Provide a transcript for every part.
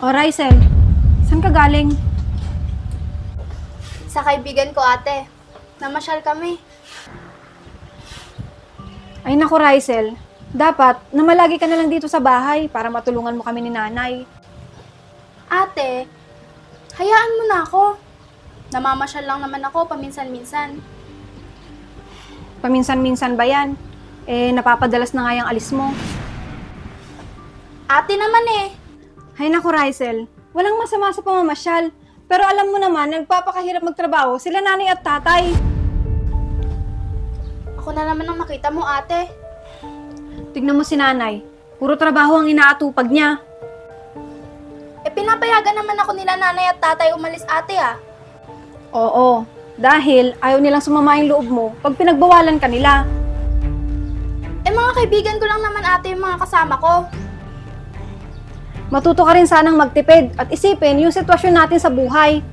O Rysel, saan ka galing? Sa kaibigan ko, ate. Namasyal kami. Ay naku Rysel, dapat namalagi ka na lang dito sa bahay para matulungan mo kami ni nanay. Ate, hayaan mo na ako. Namamasyal lang naman ako paminsan-minsan. Paminsan-minsan ba yan? Napapadalas na nga yung alis mo. Ate naman eh. Ay naku Rysel, walang masama sa pamamasyal. Pero alam mo naman, nagpapakahirap magtrabaho sila nanay at tatay. Ako na naman ang nakita mo, ate. Tignan mo si nanay, puro trabaho ang inaatupag niya. Pinapayagan naman ako nila nanay at tatay umalis, ate ah. Oo, dahil ayaw nilang sumama yung loob mo pag pinagbawalan ka nila. Mga kaibigan ko lang naman, ate, yung mga kasama ko. Matuto ka rin sanang magtipid at isipin yung sitwasyon natin sa buhay.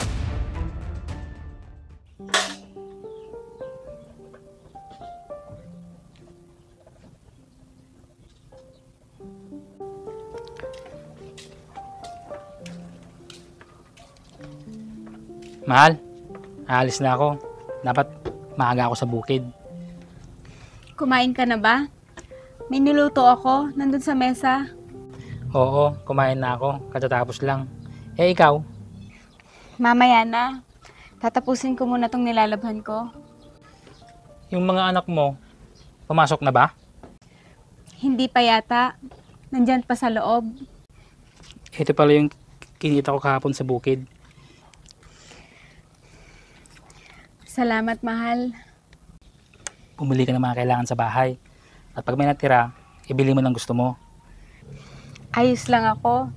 Mahal, aalis na ako. Dapat maaga ako sa bukid. Kumain ka na ba? May niluto ako, nandun sa mesa. Oo, kumain na ako. Katatapos lang. Ikaw? Mamaya na. Tatapusin ko muna tong nilalabhan ko. Yung mga anak mo, pumasok na ba? Hindi pa yata. Nandyan pa sa loob. Ito pala yung kinita ko kahapon sa bukid. Salamat, mahal. Bumili ka ng mga kailangan sa bahay. At pag may natira, ibili mo ng gusto mo. Ayos lang ako.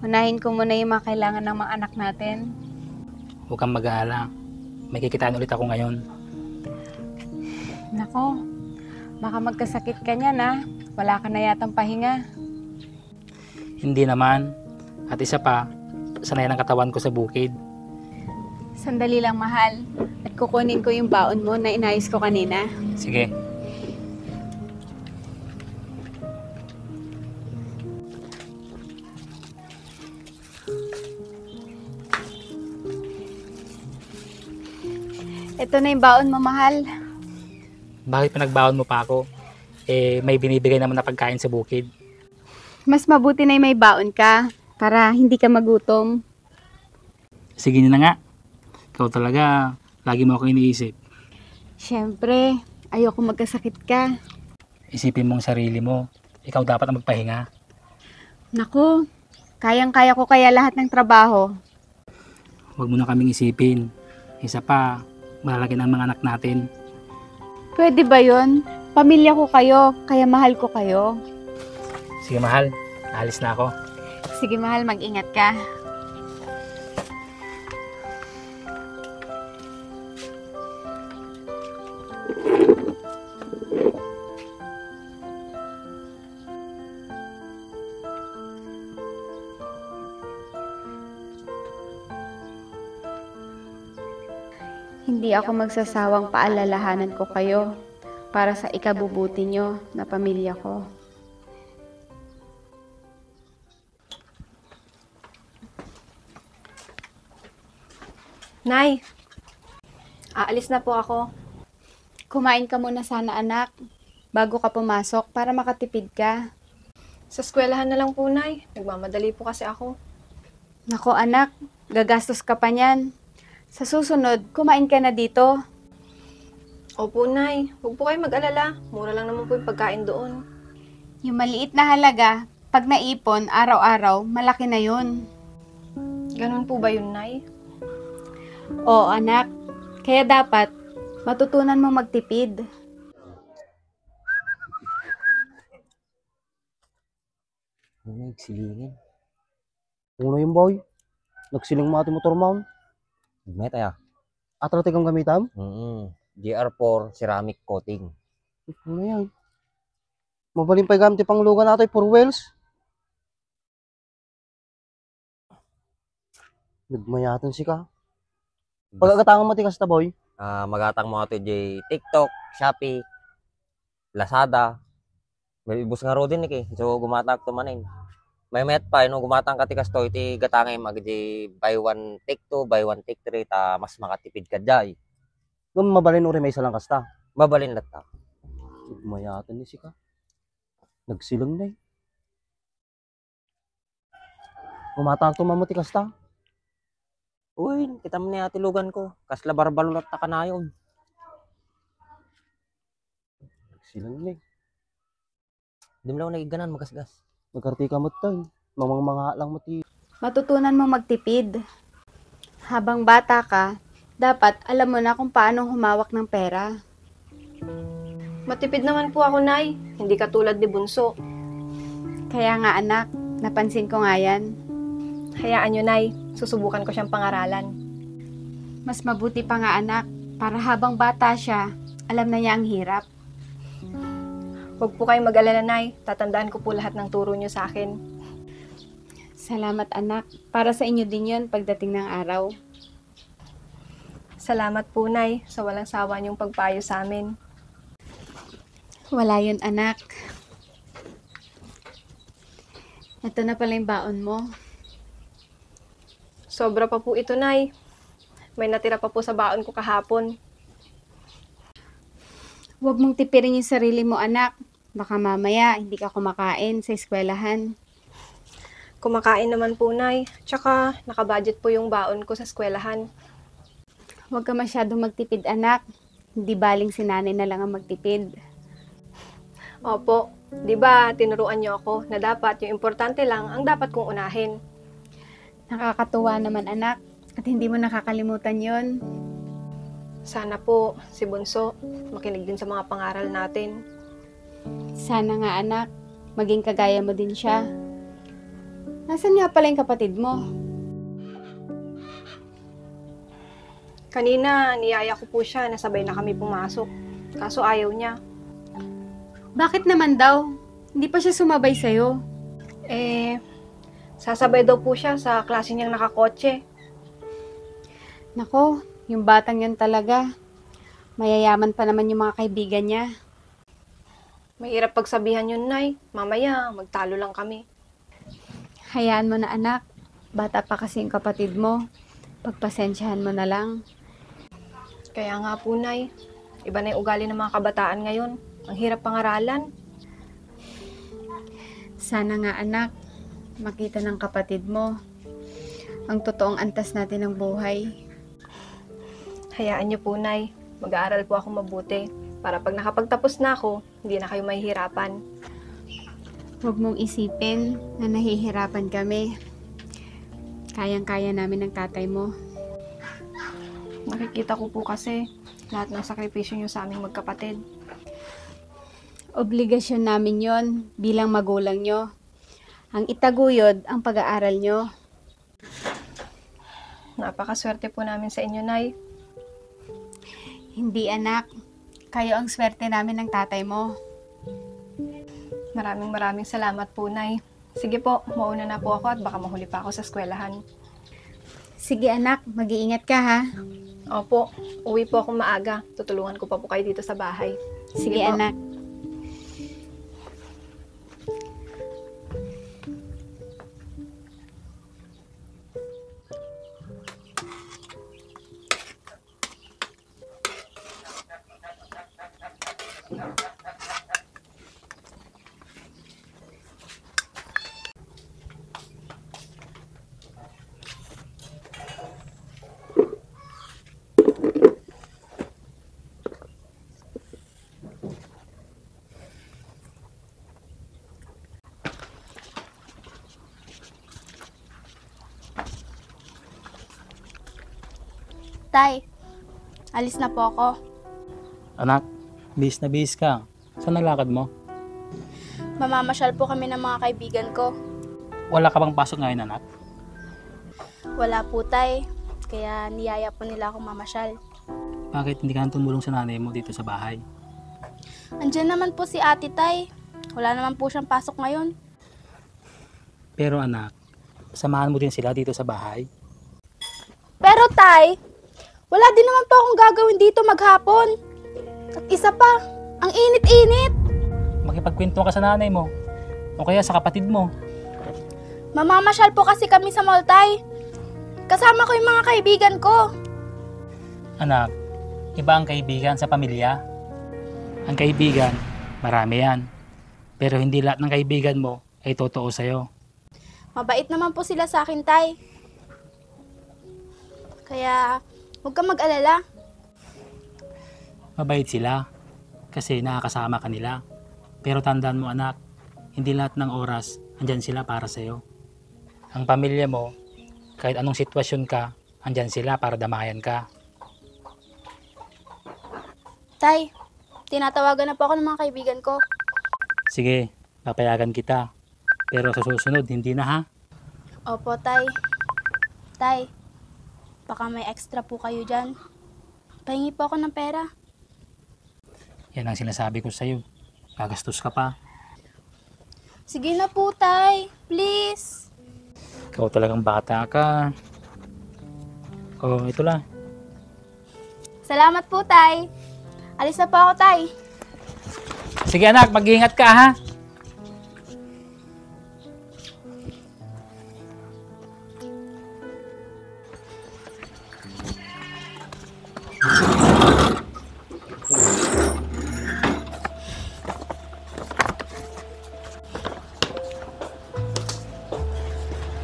Unahin ko muna yung mga kailangan ng mga anak natin. Huwag kang mag-aalala. May kikitain ulit ako ngayon. Nako, baka magkasakit ka niyan ah. Wala ka na yatang pahinga. Hindi naman. At isa pa, sanay ng katawan ko sa bukid. Sandali lang, mahal. At kukunin ko yung baon mo na inayos ko kanina. Sige. Ito na yung baon mo, mahal. Bakit pinagbaon mo pa ako? May binibigay naman na pagkain sa bukid. Mas mabuti na yung may baon ka para hindi ka magutom. Sige na nga. Ikaw talaga, lagi mo ako iniisip. Siyempre, ayoko magkasakit ka. Isipin mong sarili mo. Ikaw dapat ang magpahinga. Naku, kayang-kaya ko kaya lahat ng trabaho. Huwag mo na kaming isipin. Isa pa, malalaki na ang mga anak natin. Pwede ba yun? Pamilya ko kayo, kaya mahal ko kayo. Sige mahal, alis na ako. Sige mahal, mag-ingat ka. Hindi ako magsasawang paalalahanan ko kayo para sa ikabubuti nyo na pamilya ko. Nay, aalis na po ako. Kumain ka muna sana anak, bago ka pumasok para makatipid ka. Sa eskwelahan na lang po, Nay. Nagmamadali po kasi ako. Nako anak, gagastos ka pa niyan. Sa susunod, kumain ka na dito. Opo, Nay. Huwag po kayo mag-alala. Mura lang naman po yung pagkain doon. Yung maliit na halaga, pag naipon araw-araw, malaki na yun. Ganun po ba yun, Nay? Oo anak, kaya dapat matutunan mo magtipid. Nagsilingin. Uno yung boy. Nagsiling mo ating motor mount. Gagmay tayo. Atratik ang gamitam. GR4 ceramic coating. Ano yan? Mabaling pa gamit pang lugan natin for wheels. Nagmayatan si ka. Pagkakatangan mo tikas ta boy. Magatang mo ato di TikTok, Shopee, Lazada. May ibus nga ro din eh. So gumatak to manin. May met pa, no, gumatang ka tikas to, iti gatangay magdi buy one take two, buy one take three, ta mas makatipid ka jay. Gum mabalin uri may isa lang kasta. Babalin lahat ta. Mayatan ni sika. Nagsilang na eh. Gumatang tumamuti kasta. Uy, kita mo ni ati lugan ko. Kasla barbalulat ta kanayon. Nagsilang na eh. Di mo lang nagiganan magasgas. Nagkarti ka mo tayo. Mamang mga lang mati. Matutunan mong magtipid. Habang bata ka, dapat alam mo na kung paano humawak ng pera. Matipid naman po ako, Nay. Hindi katulad ni Bunso. Kaya nga anak, napansin ko nga yan. Hayaan nyo, Nay. Susubukan ko siyang pangaralan. Mas mabuti pa nga anak, para habang bata siya, alam na niya ang hirap. Huwag po kayong mag-alala, Nay. Tatandaan ko po lahat ng turo nyo sa akin. Salamat anak, para sa inyo din yun pagdating ng araw. Salamat po, Nay, sa walang sawa niyong pagpayo sa amin. Wala yun anak. Ito na pala yung baon mo. Sobra pa po ito, Nay. May natira pa po sa baon ko kahapon. Huwag mong tipirin yung sarili mo anak. Baka mamaya hindi ka kumakain sa eskwelahan. Kumakain naman po, Nay. Tsaka, nakabudget po yung baon ko sa eskwelahan. Huwag ka masyadong magtipid anak. Hindi baling si nanay na lang ang magtipid. Opo, di ba tinuruan niyo ako na dapat yung importante lang ang dapat kong unahin. Nakakatuwa naman anak. At hindi mo nakakalimutan yon. Sana po si Bunso makinig din sa mga pangaral natin. Sana nga anak, maging kagaya mo din siya. Nasaan nga pala yung kapatid mo? Kanina, niyaya ko po siya na sabay na kami pumasok. Kaso ayaw niya. Bakit naman daw? Hindi pa siya sumabay sa'yo. Sasabay daw po siya sa klase niyang nakakotse. Nako, yung batang yan talaga. Mayayaman pa naman yung mga kaibigan niya. Mahirap pagsabihan yun, Nay. Mamaya, magtalo lang kami. Hayaan mo na anak. Bata pa kasi yung kapatid mo. Pagpasensyahan mo na lang. Kaya nga po, Nay. Iba na yung ugali ng mga kabataan ngayon. Ang hirap pangaralan. Sana nga anak, makita ng kapatid mo ang totoong antas natin ng buhay. Hayaan niyo po, Nay. Mag-aaral po ako mabuti. Para pag nakapagtapos na ako, hindi na kayo mahihirapan. Huwag mong isipin na nahihirapan kami. Kayang-kaya namin ng tatay mo. Nakikita ko po kasi lahat ng sakripisyo niyo sa aming magkapatid. Obligasyon namin yon bilang magulang nyo. Ang itaguyod ang pag-aaral nyo. Napakaswerte po namin sa inyo, Nay. Hindi anak, kayo ang swerte namin ng tatay mo. Maraming salamat po, Nay. Sige po, mauna na po ako at baka mahuli pa ako sa eskwelahan. Sige anak, mag-iingat ka ha. Opo, uwi po akong maaga. Tutulungan ko pa po kayo dito sa bahay. Sige po. anak. Tay, alis na po ako. Anak, bihis na bihis ka. Saan nalakad mo? Mamamasyal po kami ng mga kaibigan ko. Wala ka bang pasok ngayon, anak? Wala po, Tay. Kaya niyaya po nila akong mamasyal. Bakit hindi ka nang tumulong sa nanay mo dito sa bahay? Andiyan naman po si Ate, Tay. Wala naman po siyang pasok ngayon. Pero anak, samahan mo din sila dito sa bahay. Pero, Tay, wala din naman po akong gagawin dito maghapon. At isa pa, ang init-init. Makipagkwento ka sa nanay mo. O kaya sa kapatid mo. Mamamasyal po kasi kami sa mall, Tay. Kasama ko yung mga kaibigan ko. Anak, iba ang kaibigan sa pamilya. Ang kaibigan, marami yan. Pero hindi lahat ng kaibigan mo ay totoo sa'yo. Mabait naman po sila sa akin, Tay. Kaya, huwag kang mag-alala. Mabait sila kasi nakakasama ka nila. Pero tandaan mo anak, hindi lahat ng oras andyan sila para sa'yo. Ang pamilya mo, kahit anong sitwasyon ka, andyan sila para damayan ka. Tay, tinatawagan na po ako ng mga kaibigan ko. Sige, papayagan kita. Pero sa susunod, hindi na ha. Opo, Tay. Tay, baka may extra po kayo dyan. Pahingi po ako ng pera. Yan ang sinasabi ko sa'yo. Gagastos ka pa. Sige na po, Tay. Please. Ikaw talagang bata ka. Oh, ito lang. Salamat po, Tay. Alis na po ako, Tay. Sige anak, mag-iingat ka ha.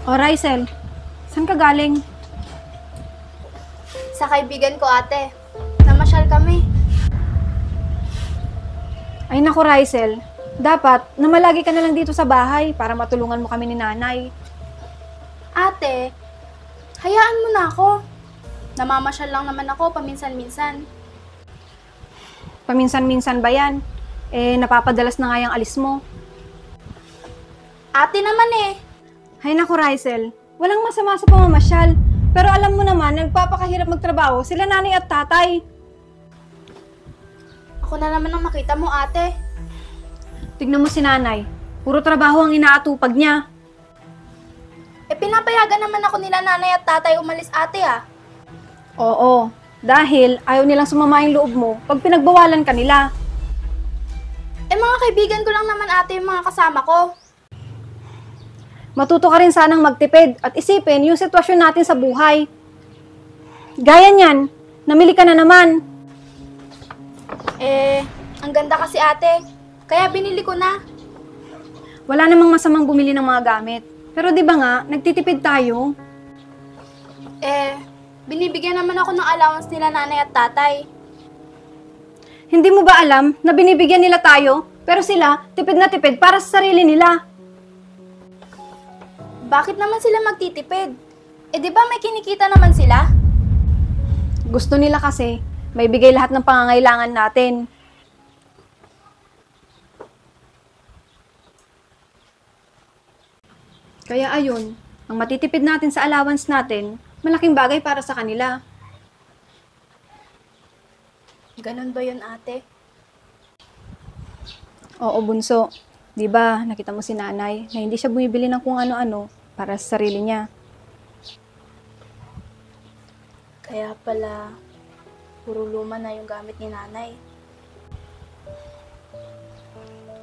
O Rysel, saan ka galing? Sa kaibigan ko, ate. Namasyal kami. Ay naku Rysel, dapat namalagi ka na lang dito sa bahay para matulungan mo kami ni nanay. Ate, hayaan mo na ako. Namamasyal lang naman ako paminsan-minsan. Paminsan-minsan ba yan? Eh, napapadalas na nga yung alis mo. Ate naman eh. Ay naku Rysel, walang masama sa pamamasyal. Pero alam mo naman, nagpapakahirap magtrabaho sila nanay at tatay. Ako na naman ang makita mo, ate. Tignan mo si nanay, puro trabaho ang inaatupag niya. Eh, pinapayagan naman ako nila nanay at tatay umalis, ate ah. Oo, dahil ayaw nilang sumama yung loob mo pag pinagbawalan ka nila. Eh, mga kaibigan ko lang naman, ate, yung mga kasama ko. Matuto ka rin sanang magtipid at isipin yung sitwasyon natin sa buhay. Gaya niyan, namili ka na naman. Eh, ang ganda kasi, ate. Kaya binili ko na. Wala namang masamang bumili ng mga gamit. Pero di ba nga, nagtitipid tayo? Eh, binibigyan naman ako ng allowance nila nanay at tatay. Hindi mo ba alam na binibigyan nila tayo, pero sila tipid na tipid para sa sarili nila? Bakit naman sila magtitipid? Eh, di ba may kinikita naman sila? Gusto nila kasi may bigay lahat ng pangangailangan natin. Kaya ayun, ang matitipid natin sa allowance natin, malaking bagay para sa kanila. Ganun ba yun, ate? Oo, bunso. 'Di ba, nakita mo si nanay na hindi siya bumibili ng kung ano-ano para sa sarili niya. Kaya pala, puro luma na yung gamit ni nanay.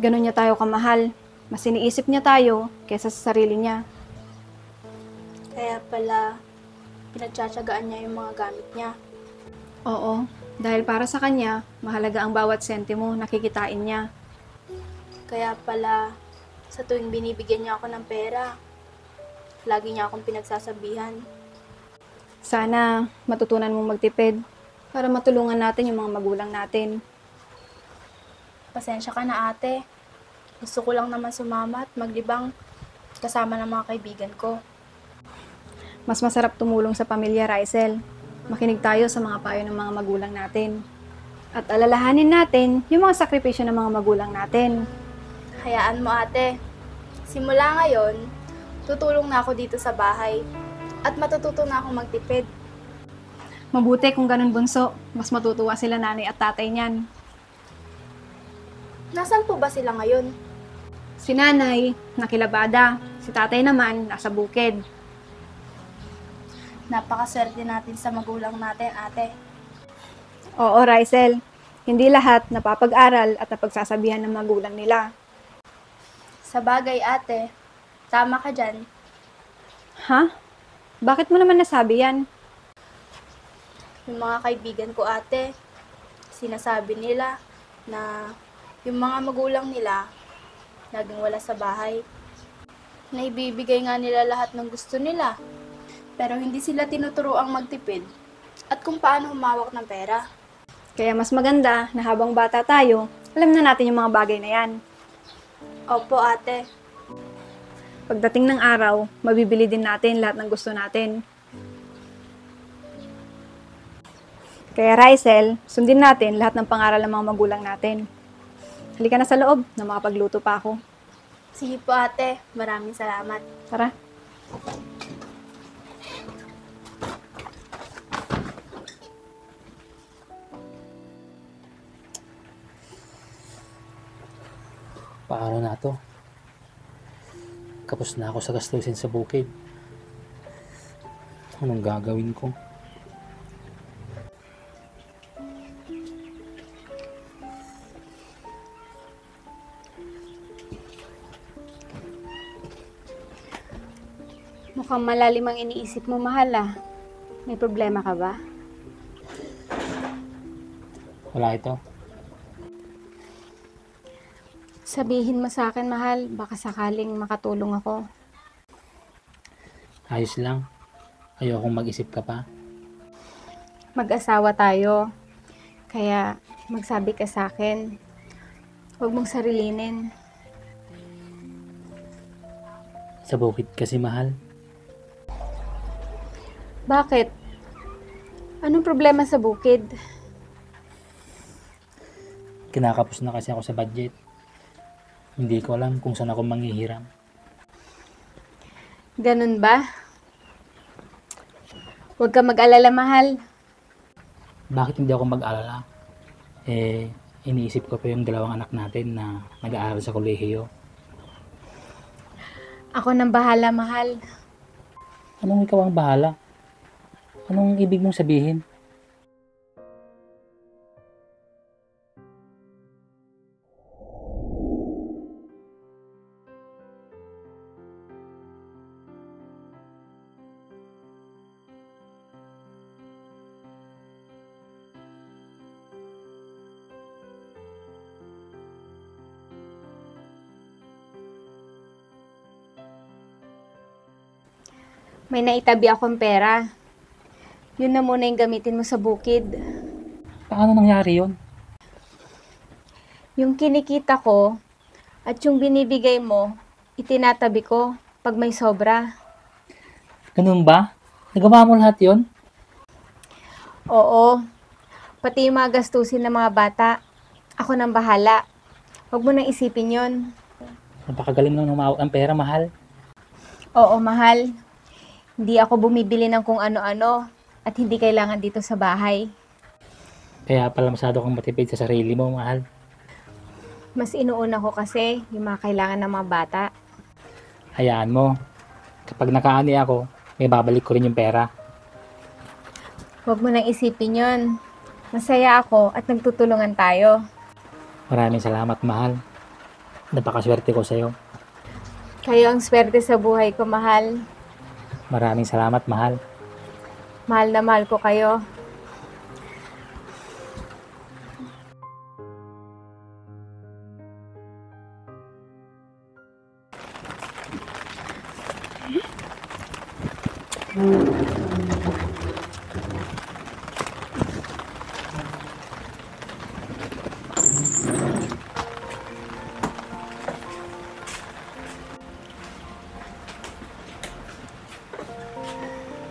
Ganun niya tayo kamahal. Mas iniisip niya tayo kaysa sa sarili niya. Kaya pala, pinagtsatsagaan niya yung mga gamit niya. Oo, dahil para sa kanya, mahalaga ang bawat sentimo na kikitain niya. Kaya pala, sa tuwing binibigyan niya ako ng pera, lagi niya akong pinagsasabihan. Sana matutunan mong magtipid para matulungan natin yung mga magulang natin. Pasensya ka na, ate. Gusto ko lang naman sumama at maglibang kasama ng mga kaibigan ko. Mas masarap tumulong sa pamilya, Rysel. Makinig tayo sa mga payo ng mga magulang natin. At alalahanin natin yung mga sakripisyo ng mga magulang natin. Hayaan mo, ate. Simula ngayon, tutulong na ako dito sa bahay at matututo na akong magtipid. Mabuti kung ganun, bunso. Mas matutuwa sila nanay at tatay niyan. Nasaan po ba sila ngayon? Si nanay, nakilabada. Si tatay naman, nasa bukid. Napakaswerte natin sa magulang natin, ate. Oo, Rysel. Hindi lahat napapag-aral at napagsasabihan ng magulang nila. Sa bagay, ate, tama ka dyan. Ha? Bakit mo naman nasabi yan? Yung mga kaibigan ko ate, sinasabi nila na yung mga magulang nila laging wala sa bahay. Naibibigay nga nila lahat ng gusto nila. Pero hindi sila tinuturuang magtipid at kung paano humawak ng pera. Kaya mas maganda na habang bata tayo, alam na natin yung mga bagay na yan. Opo ate. Pagdating ng araw, mabibili din natin lahat ng gusto natin. Kaya Rysel, sundin natin lahat ng pangaral ng mga magulang natin. Halika na sa loob na makapagluto pa ako. Sige po ate, maraming salamat. Tara. Paano na to? Kapos na ako sa gastusin sa bukid. Anong gagawin ko? Mukhang malalim ang iniisip mo, mahal ah. May problema ka ba? Wala ito. Sabihin mo sa akin, mahal, baka sakaling makatulong ako. Ayos lang. Ayokong mag-isip ka pa. Mag-asawa tayo. Kaya magsabi ka sa akin. Huwag mong sarilinin. Sa bukid kasi, mahal. Bakit? Anong problema sa bukid? Kinakapos na kasi ako sa budget. Hindi ko alam kung saan ako manghihiram. Ganun ba? Huwag ka mag-alala, mahal. Bakit hindi ako mag-alala? Iniisip ko pa yung dalawang anak natin na nag-aaral sa kolehiyo. Ako nang bahala, mahal. Anong ikaw ang bahala? Anong ibig mong sabihin? May naitabi akong pera. Yun na muna yung gamitin mo sa bukid. Paano nangyari yon? Yung kinikita ko at yung binibigay mo, itinatabi ko pag may sobra. Ganun ba? Nagawa mo lahat yon? Oo. Pati yung mga gastusin ng mga bata, ako nang bahala. Huwag mo nang isipin yon. Napakagaling lang numawak ang pera, mahal. Oo, mahal. Hindi ako bumibili ng kung ano-ano at hindi kailangan dito sa bahay. Kaya pala masyado kang matipid sa sarili mo, mahal. Mas inuuna ko kasi yung mga kailangan ng mga bata. Hayaan mo. Kapag nakaani ako, may babalik ko rin yung pera. Huwag mo nang isipin yon. Masaya ako at nagtutulungan tayo. Maraming salamat, mahal. Napakaswerte ko sa'yo. Kayo ang swerte sa buhay ko, mahal. Maraming salamat, mahal. Mahal na mahal ko kayo.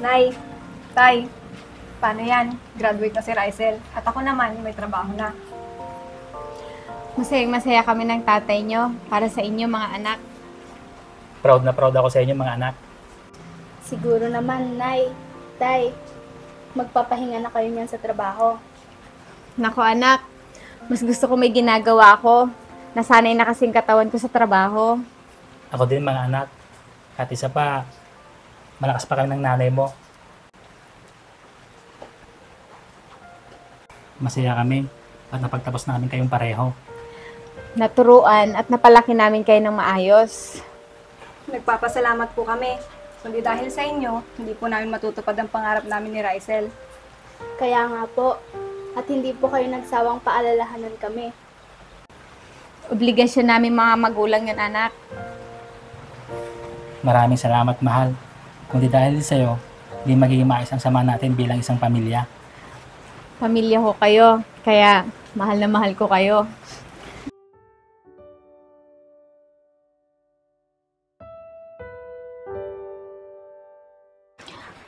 Nay, Tay, paano yan? Graduate na si Rysel. At ako naman, may trabaho na. Masayang-masaya kami ng tatay nyo para sa inyo mga anak. Proud na proud ako sa inyo, mga anak. Siguro naman, Nay, Tay, magpapahinga na kayo niyan sa trabaho. Nako anak, mas gusto ko may ginagawa ko. Nasanay na kasing katawan ko sa trabaho. Ako din, mga anak. At isa pa, malakas pa kami ng nanay mo. Masaya kami at napagtapos namin kayong pareho. Naturuan at napalaki namin kayo ng maayos. Nagpapasalamat po kami. Kundi dahil sa inyo, hindi po namin matutupad ang pangarap namin ni Rysel. Kaya nga po, at hindi po kayo nagsawang paalalahanan kami. Obligasyon namin mga magulang yan, anak. Maraming salamat, mahal. Kundi dahil sa'yo, hindi magiging maayos ang sama natin bilang isang pamilya. Pamilya ko kayo, kaya mahal na mahal ko kayo.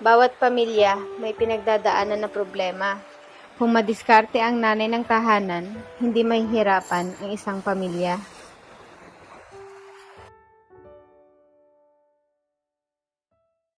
Bawat pamilya may pinagdadaanan na problema. Kung madiskarte ang nanay ng tahanan, hindi mahihirapan ang isang pamilya.